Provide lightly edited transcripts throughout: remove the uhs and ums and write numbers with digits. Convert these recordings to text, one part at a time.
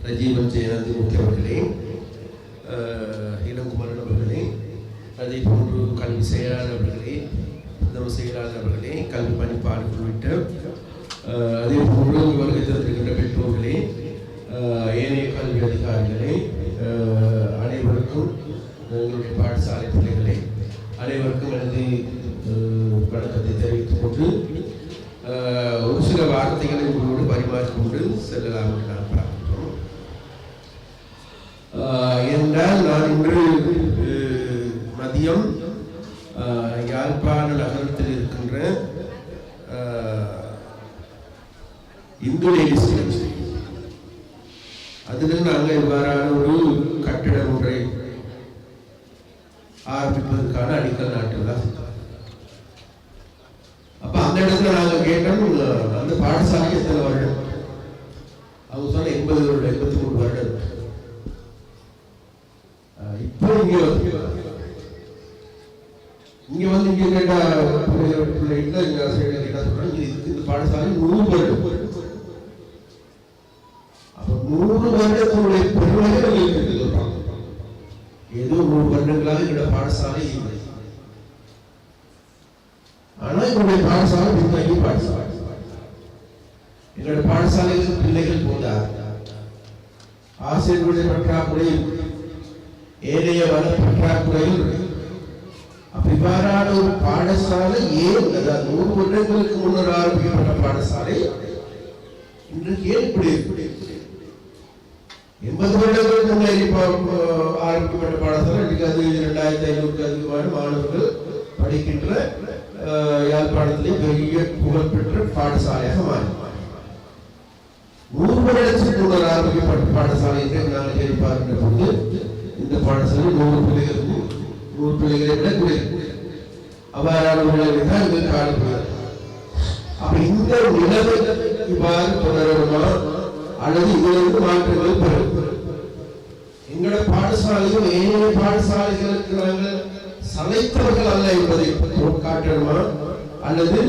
ரஜீவன் ஜெயநந்திமூர்த்தி அவர்களே, இளங்குமரன் அவர்களே, அதே போன்று கல்வி செயலாளர் அவர்களே, பிரதம செயலாளர் அவர்களே, கல்வி பணிப்பாளர் உள்ளிட்ட அதே போன்று வருகை தந்திருக்கின்ற பெற்றோர்களே, ஏனைய கல்வி அதிகாரிகளே, அனைவருக்கும் எங்களுடைய பாடசாலை பிள்ளைகளே அனைவருக்கும் எனது வணக்கத்தை தெரிவித்துக் கொண்டு ஒரு சில வார்த்தைகளை உங்களோடு பரிமாறிக்கொண்டு செல்லலாம் என்று நான் பார்க்கிறோம். என்றால் நான் இன்று மதியம் யாழ்ப்பாண நகரத்தில் இருக்கின்ற இந்து லேடிஸ் அதில் நாங்கள் இவ்வாறான ஒரு கட்டிடம் ஒன்றை ஆரம்பிப்பதற்கான அடிக்கல் நாட்டெல்லாம். அப்ப அந்த இடத்துல நாங்கள் கேட்டோம், அந்த பாடசாலை எத்தனை வருடம்? அவங்க சொன்ன 80 வருடம், 83 வருடம். இப்போ இங்க வந்து இங்க கேட்டா பிள்ளைங்க கேட்டா சொல்றாங்க இந்த பாடசாலை 100 வருடம். அப்ப 100 வருடத்தினுடைய பெருமையை ஏதோ 100 வருடங்களாக எங்களோட பாடசாலை இல்லை. ஆனா எங்களுடைய பாடசாலை பின்தங்கிய பாடசாலை. எங்களோட பாடசாலையில் பிள்ளைகள் போதார், ஆசிரியர்களுடைய பற்றாக்குறை, ஏனைய வள பற்றாக்குறையில் இவ்வாறான ஒரு பாடசாலை ஏன் 100 வருடங்களுக்கு முன்னர் ஆரம்பிக்கப்பட்ட பாடசாலை இன்றைக்கு ஏன் இப்படி 80 வருடங்களுக்கு முன்னேறி ஆரம்பிக்கப்பட்ட பாடசாலை இன்றைக்கு அது 2500க்கு அதிகமான மாணவர்கள் படிக்கின்ற யாழ்ப்பாணத்திலே பெரிய புகழ்பெற்ற பாடசாலையாக மாறி 100 வருடத்துக்கு முன்னர் ஆரம்பிக்கப்பட்ட பாடசாலை நாங்கள் தேடி பார்க்கின்ற போது இந்த பாடசாலை 100 பிள்ளைகளை விட குறைவு. அவ்வாறானவர்களை தான் இங்கு காணப்படுகிறது. அப்ப இந்த நிலைமை இவ்வாறு தொடருமா அல்லது இதிலிருந்து மாற்றங்கள் பெறும்? எங்களோட பாடசாலையும் ஏனைய பாடசாலைகளுக்கு நாங்கள் சளைத்தவர்கள் அல்ல என்பதை காட்டணுமா அல்லது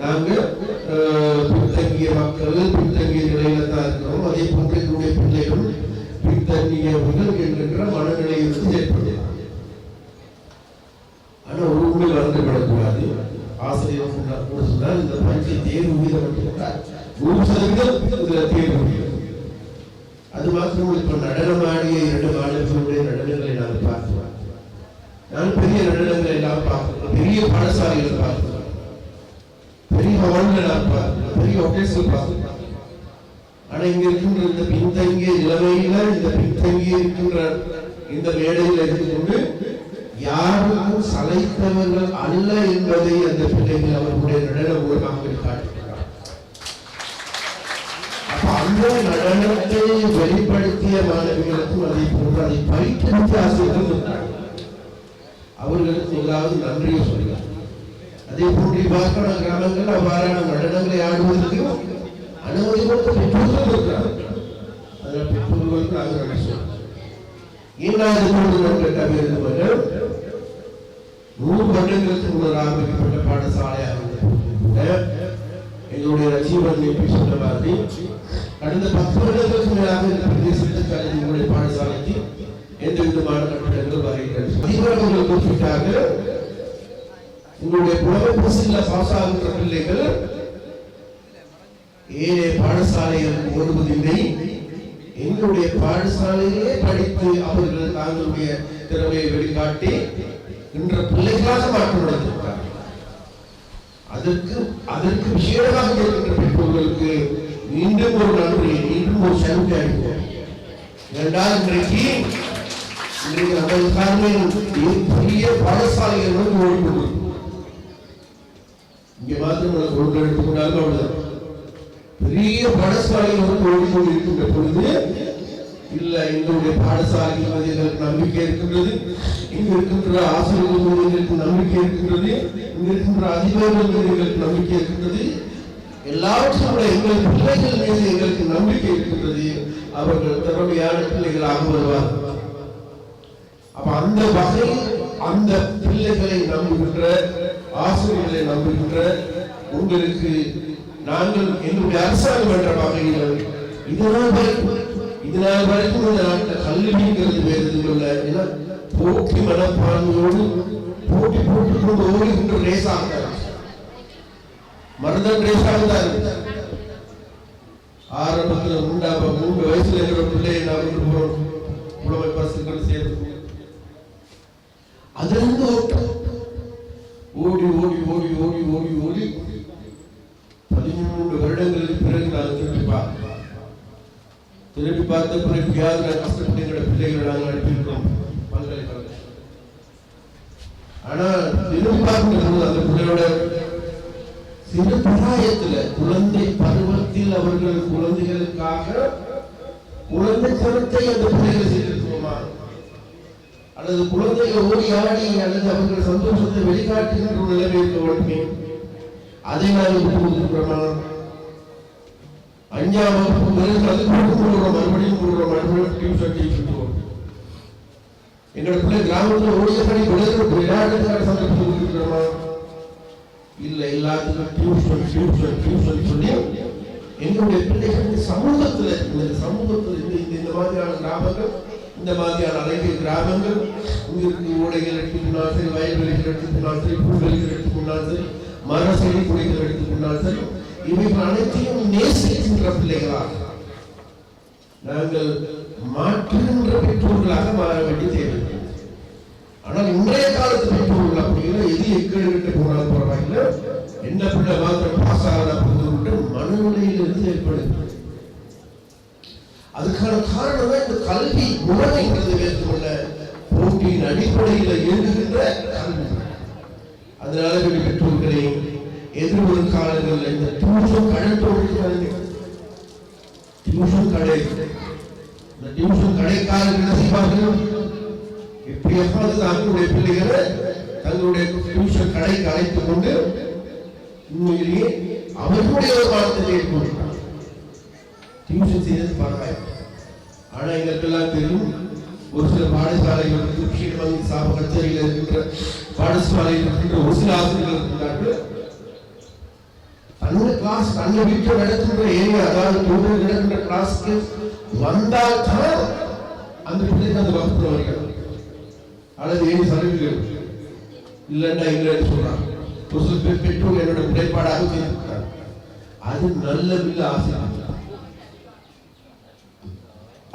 நாங்கள் பின்தங்கிய மக்கள் பின்தங்கிய நிலையில தான் இருக்கிறோம், அதே போன்று எங்களுடைய பிள்ளைகள் பின்தங்கியவர்கள் என்கின்ற மனநிலையிலிருந்து ஏற்படுகிறது. ஆனா ஒரு உண்மை மறந்துவிடக்கூடாது. ஆசிரியர் சொன்னால் இந்த பரீட்சை தேர்வு வீதம் 100% தேர்வு வீதம். அது மாத்திரம் இப்ப நடனமாடிய 2 மாணவர்களுடைய நடனங்களை நாங்கள் பார்க்கிறோம். நான் பெரிய நடனங்களை எல்லாம் பார்க்கிறோம், பெரிய பாடசாலைகளை பார்க்கிறோம், பெரிய ஹால்களை நான் பார்க்கிறோம், பெரிய ஒகேஷன் பார்க்கிறோம். ஆனா இங்க இருக்கின்ற இந்த பின்தங்கிய நிலைமையில இந்த பின்தங்கிய இருக்கின்ற இந்த மேடையில் இருந்து கொண்டு யாருக்கும் சளைத்தவர்கள் அல்ல என்பதை அந்த பிள்ளைகள் அவர்களுடைய நடன மூலமாக காட்டுகிறார். அந்த நடனத்தை வெளிப்படுத்திய மாணவிகளுக்கும் அதை போன்று அதை பயிற்சி ஆசிரியர்கள் அவர்களுக்கு முதலாவது நன்றியை சொல்கிறார். அதே போன்று இவ்வாறான கிராமங்கள் அவ்வாறான நடனங்களை ஆடுவதற்கு அனுமதி கொடுத்த பெற்றோர்கள் இருக்கிறார்கள். அதனால் பெற்றோர்களுக்கு நாங்கள் நன்றி சொல்கிறோம். ஏனாவது கேட்டவர்கள் 100 வருடங்களுக்கு முன்னர் ஆரம்பிக்கப்பட்ட பாடசாலையாக எங்களுடைய ரஜீவன் சொன்ன மாதிரி கடந்த 10 வருடங்களுக்கு மேலாக இந்த பிரதேசத்துக்கு எங்களுடைய பாடசாலைக்கு எந்த விதமான கட்டிடங்கள் வருகின்றன. குறிப்பிட்டாக உங்களுடைய புலமைப்பரிசில் பாஸ் ஆகின்ற பிள்ளைகள் ஏழே பாடசாலைகளுக்கு ஓடுவதில்லை, எங்களுடைய பாடசாலையிலே படித்து அவர்கள் தங்களுடைய திறமையை வெளிக்காட்டி இன்ற பிள்ளைகளாக மாற்றமடைந்திருக்கிறார்கள். அதற்கு விசேடமாக இருக்கின்ற பெற்றோர்களுக்கு மீண்டும் ஒரு நன்றி, மீண்டும் ஒரு சலுகை அளிப்போம். இரண்டாவது இன்றைக்கு பெரிய பாடசாலைகள் வந்து ஓடிக்கொண்டு இங்க மாத்திரம் ஒன்று எடுத்துக்கொண்டாலும் அவ்வளவுதான். பெரிய பாடசாலைகள் வந்து ஓடிக்கொண்டு இருக்கின்ற பொழுது இல்ல எங்களுடைய பாடசாலைகள் மீது எங்களுக்கு நம்பிக்கை இருக்கின்றது, இங்க இருக்கின்ற ஆசிரியர்கள் மீது எங்களுக்கு நம்பிக்கை இருக்கின்றது, இங்க இருக்கின்ற அதிகாரிகள் மீது எங்களுக்கு நம்பிக்கை இருக்கின்றது, எல்லாவற்றும் எங்கள் பிள்ளைகள் மீது எங்களுக்கு நம்பிக்கை இருக்கின்றது, அவர்கள் திறமையான பிள்ளைகளாக வருவார்கள். அப்ப அந்த வகையில் அந்த பிள்ளைகளை நம்புகின்ற ஆசிரியர்களை நம்புகின்ற உங்களுக்கு நாங்கள் எங்களுடைய அரசாங்கம் என்ற வகையில் இதனால் இதனால் வரைக்கும் இந்த நாட்டில் கல்விங்கிறது வேறு போட்டி மனப்பான்மையோடு போட்டி போட்டுக்கொண்டு ஓடுகின்ற ரேசாக மருதன் ரேசாக தான் ஆரம்பத்தில் 3 வயசுல இருக்கிற பிள்ளையை நான் புலமை பரிசுகள் சேர்த்து அதிலிருந்து ஓடி ஓடி ஓடி ஓடி ஓடி ஓடி 13 வருடங்களுக்கு பிறகு நான் திருப்பி பார்த்த பிறகு கஷ்டப்பட்டு எங்களோட பிள்ளைகளை நாங்கள் அனுப்பியிருக்கோம் பல்கலைக்கழகம். ஆனா திரும்பி பார்க்கும்போது அந்த பிள்ளையோட சிறு பிராயத்துல குழந்தை பருவத்தில் அவர்கள் குழந்தைகளுக்காக குழந்தை தரத்தை அந்த பிள்ளைகளை செய்திருக்கோமா அல்லது குழந்தைகள் ஓடி ஆடி அல்லது அவர்கள் சந்தோஷத்தை வெளிக்காட்டுகின்ற ஒரு நிலைமை இருக்க வேண்டுமே, அதை நாங்கள் விட்டுக்கொண்டிருக்கிறோமா? 5ஆம் வகுப்பு மறுபடியும் டியூஷன் எங்களோட பிள்ளை கிராமத்தில் ஓடிய பணி விளையாட்டுக்கான சந்தர்ப்பம் இருக்கிறோமா? இல்லை, எல்லாத்துக்கும் டியூஷன் டியூஷன் டியூஷன் சொல்லி எங்களுடைய பிள்ளைகள் சமூகத்தில் இந்த மாதிரியான கிராமங்கள், இந்த மாதிரியான அழகிய கிராமங்கள் இங்கிருக்கு ஓடைகள் எடுத்துக்கொண்டால் சரி, வயல்வெளிகள் எடுத்துக்கொண்டால் சரி, பூவெளிகள் எடுத்துக்கொண்டால் சரி, மர செடி குடிகள் எடுத்துக்கொண்டால் சரி, இவைகள் அனைத்தையும் நேசிக்கின்ற பிள்ளைகளாக நாங்கள் மாற்றுகின்ற பெற்றோர்களாக மாற வேண்டிய தேவை. ஆனால் இன்றைய காலத்து பெற்றோர்கள் அப்படிங்கிற எது எக்கெடுகிட்டு போனாலும் பரவாயில்லை, என்ன பிள்ளை மாத்திரம் பாஸ் ஆகிட்டு மனநிலையிலிருந்து ஏற்படுகிறது. அதுக்கான காரணம் தான் இந்த கல்வி முறைங்கிறது மேற்கொள்ள போட்டியின் அடிப்படையில் இயங்குகின்ற கல்வி. அதனால பெற்றோர்களே எதிர்வரும் காலங்களில் இந்த டியூஷன் கடைக்காரர்கள் என்ன செய்வார்கள், எப்படியாவது தங்களுடைய பிள்ளைகளை தங்களுடைய டியூஷன் கடைக்கு அழைத்துக் கொண்டு உண்மையிலேயே அவர்களுடைய ஒரு பாடத்தை ஏற்படுத்தார். டியூஷன் செய்தது பரவாயில்லை. ஆனா எங்களுக்கெல்லாம் தெரியும், ஒரு சில பாடசாலைகள் சாப கச்சேரியில் இருக்கின்ற பாடசாலையில் இருக்கின்ற ஒரு சில ஆசிரியர்கள் இருக்கிறார்கள், தன்னுடைய கிளாஸ் தன்னை வீட்டில் நடக்கின்ற ஏரியா, அதாவது நடக்கின்ற கிளாஸ்க்கு வந்தால் தான் அந்த பிள்ளைக்கு அந்த வகுப்புல வருகிறது. அல்லது ஏன் சர்வீஸ் இல்லைன்னா இல்லைன்னு சொல்றாங்க. ஒரு சில பேர் பெற்றோர் என்னோட முறைப்பாடாக செய்திருக்கிறார். அது நல்ல ஆசிரியர்.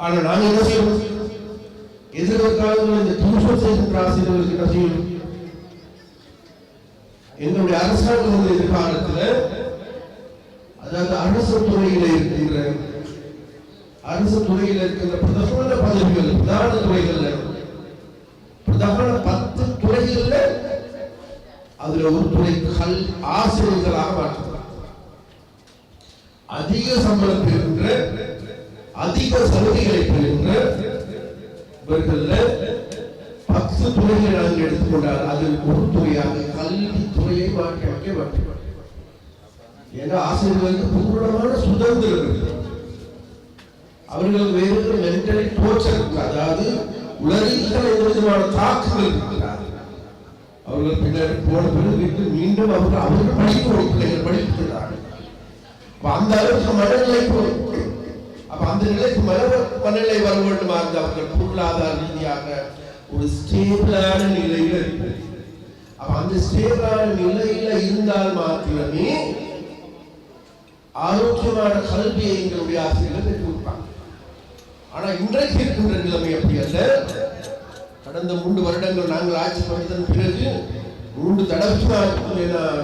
ஆனா நாங்க என்ன செய்யணும், எதிர்காலத்தில் இந்த டியூஷன் செய்கின்ற ஆசிரியர்களுக்கு என்ன செய்யணும்? எங்களுடைய அரசாங்கம் எதிர்காலத்துல, அதாவது அரசு துறையில இருக்கின்ற பிரதான பதவிகள், பிரதான துறைகள்ல, பிரதான 10 துறைகள்ல அதுல ஒரு துறை ஆசிரியர்களாக மாற்றுகிறார். அதிக சம்பளம் பெறுகின்ற, அதிக சலுகைகளை பெறுகின்ற இவர்கள 10 துறைகளை நாங்கள் எடுத்துக்கொண்டால் அதில் ஒரு துறையாக கல்வித்துறையை மாற்றி மாற்றி ஏன்னா ஆசிரியர்களுக்கு பூர்ணமான சுதந்திரம் இருக்கு. அவர்கள் வேறு மென்டலி டோர்ச்சர், அதாவது உலகில் எந்த விதமான தாக்கங்கள் இருக்கிறார். அவர்கள் பின்னர் போன பிறகு மீண்டும் அவர்கள் படிக்க பிள்ளைகள் படிக்கிறார்கள். அந்த அளவுக்கு மனநிலை அப்ப அந்த நிலைக்கு மனநிலை வர வேண்டுமா இருந்த அவர்கள் பொருளாதார ரீதியாக ஒரு ஸ்டேபிளான நிலையில இருக்கு. அப்ப அந்த ஸ்டேபிளான நிலையில இருந்தால் மாத்திரமே ஆரோக்கியமான கல்வியை எங்களுடைய ஆசிரியர்கள் பெற்று கொடுப்பாங்க. ஆனா இன்றைக்கு இருக்கின்ற நிலைமை அப்படி அல்ல. கடந்த 3 வருடங்கள் நாங்கள் ஆட்சி பண்ணதன் பிறகு 3 தடவை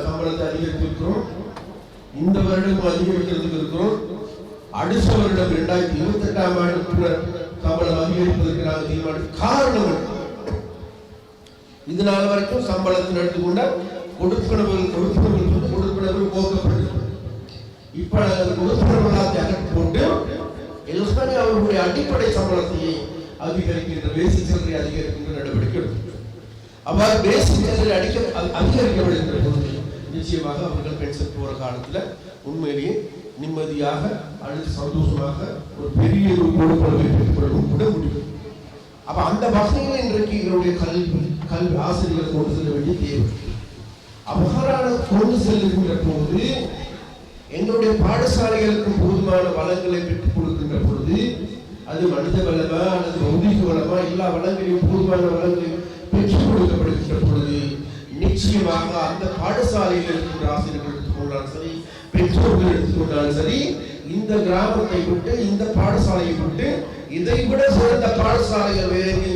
சம்பளத்தை அதிகரித்திருக்கிறோம். இந்த வருடம் அதிகரிக்கிறதுக்கு இருக்கிறோம். அடுத்த வருடம் 2028ஆம் ஆண்டு சம்பளம் அதிகரிப்பதற்கு நாங்கள் தீர்மானித்த காரணம் இது நாள் வரைக்கும் சம்பளத்தில் எடுத்துக்கொண்ட கொடுப்பனவர்கள் போக்கப்பட்டது. இப்ப கொடுப்பனவர்களாக அகற்றி போட்டு எல்லாமே அவர்களுடைய அடிப்படை சம்பளத்தை அதிகரிக்கின்ற பேசிக் சேலரி அதிகரிக்கின்ற நடவடிக்கை எடுக்கும். அவ்வாறு பேசிக் சேலரி அதிகரிக்கப்படுகின்ற போது நிச்சயமாக அவர்கள் பென்ஷன் போற காலத்துல உண்மையிலேயே நிம்மதியாக அல்லது சந்தோஷமாக ஒரு பெரிய ஒரு கொடுப்பனவை பெற்றுக்கொள்ளவும் கூட முடியும். அப்ப அந்த வகையில் இன்றைக்கு எங்களுடைய கல்வி ஆசிரியர்கள் கொண்டு செல்ல வேண்டிய தேவை. அவ்வாறான கொண்டு செல்லுகின்ற போது எங்களுடைய பாடசாலைகளுக்கு போதுமான வளங்களை பெற்றுக் கொடுக்கின்ற பொழுது அது அது மனித வளமா அல்லது பௌதிக வளமா எல்லா வளங்களையும் போதுமான வளங்களையும் பெற்றுக் கொடுக்கப்படுகின்ற பொழுது நிச்சயமாக அந்த பாடசாலையில் இருக்கின்ற ஆசிரியர்கள் எடுத்துக்கொண்டாலும் சரி, பெற்றோர்கள் எடுத்துக்கொண்டாலும் சரி, இந்த கிராமத்தை விட்டு இந்த பாடசாலையை விட்டு இதை விட சிறந்த பாடசாலைகள் வேறு